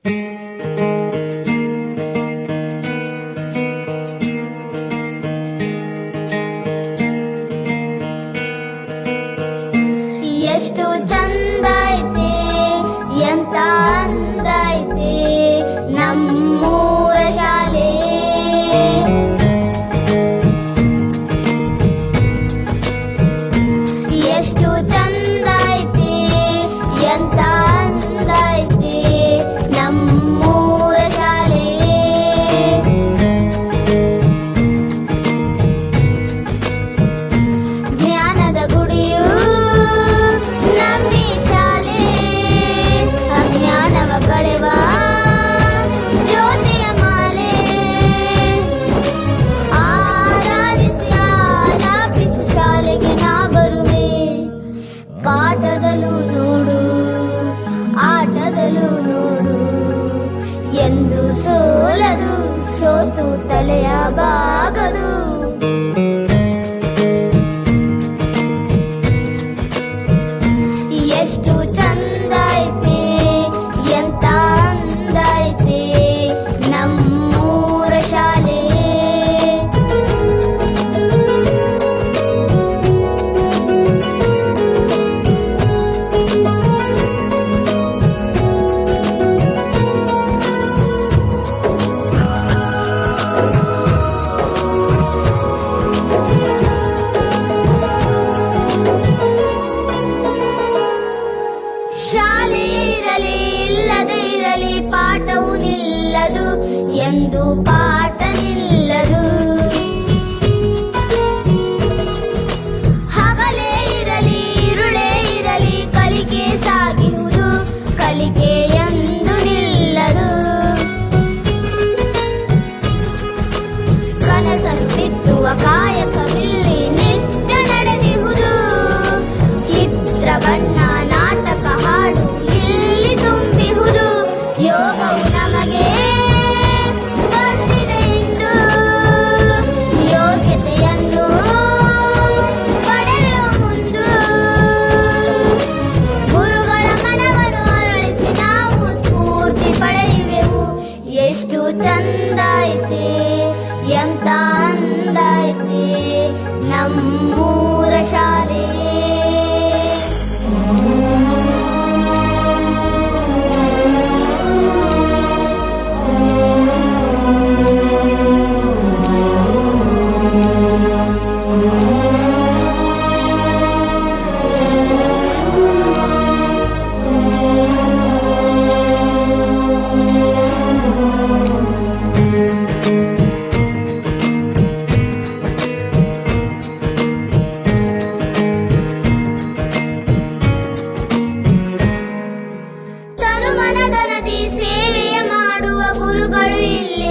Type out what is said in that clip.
ಎಷ್ಟು ಚಂದ ಐತೆ ಎಂತ ಅಂದ ಐತೆ ನಮ್ಮೂರ ಶಾಲೆ. ಎಷ್ಟು ಚಂದ ಐತೆ ಎಂತ ಅಂದ ಐತೆ ನಮ್ಮೂರ ಶಾಲೆ. ಜ್ಞಾನದ ಗುಡಿಯು ನಮ್ಮಿ ಶಾಲೆ, ಅಜ್ಞಾನವ ಕಳೆವ ಜ್ಯೋತಿಯ ಮಾಲೆ. ಆರಾಧಿಸಿ ಆಲಾಪಿಸಿ ಶಾಲೆಗೆ ನಾ ಬರುವೆ, ಪಾಠದಲ್ಲೂ ನೋಡು ಆಟದಲ್ಲೂ ನೋಡು, ಎಂದು ಸೋಲದು ಸೋತು ತಲೆಯ ಬಾಗದು. ಎಷ್ಟು ಚಂದ ಐತೆ ಎಂತ ಅಂದ ಐತೆ ನಮ್ಮೂರ ಶಾಲೆ. ಶಾಲೆ ಇರಲಿ ಇಲ್ಲದೆ ಇರಲಿ ಪಾಠವು ನಿಲ್ಲದು, ಎಂದು ಪಾಠ ನಿಲ್ಲದು. ಹಗಲೇ ಇರಲಿ ಇರುಳೇ ಇರಲಿ ಕಲಿಕೆ ಸಾಗಿಹುದು, ಕಲಿಕೆ ಎಂದು ನಿಲ್ಲದು. ಕನಸನ್ನು ಬಿತ್ತುವ ಕಾಯಕವಿಲ್ಲಿ ನಿತ್ಯ ನಡೆದಿಹುದು, ಚಿತ್ರ ಬಣ್ಣ ನಾಟಕ ಹಾಡು ಇಲ್ಲಿ ತುಂಬಿಹುದು. ಯೋಗವು ನಮಗೆ ಬಂದಿದೆ ಇಂದು, ಯೋಗ್ಯತೆಯನ್ನು ಪಡೆಯುವ ಮುಂದು. ಗುರುಗಳ ಮನವನ್ನು ಅರಳಿಸಿ ನಾವು ಸ್ಫೂರ್ತಿ ಪಡೆಯುವೆವು. ಎಷ್ಟು ಚಂದ ಐತೆ ಎಂತ ಅಂದ ಐತೆ ನಮ್ಮೂರ ಶಾಲೆ. ತನುಮನದನದಿ ಸೇವೆಯ ಮಾಡುವ ಗುರುಗಳು ಇಲ್ಲಿ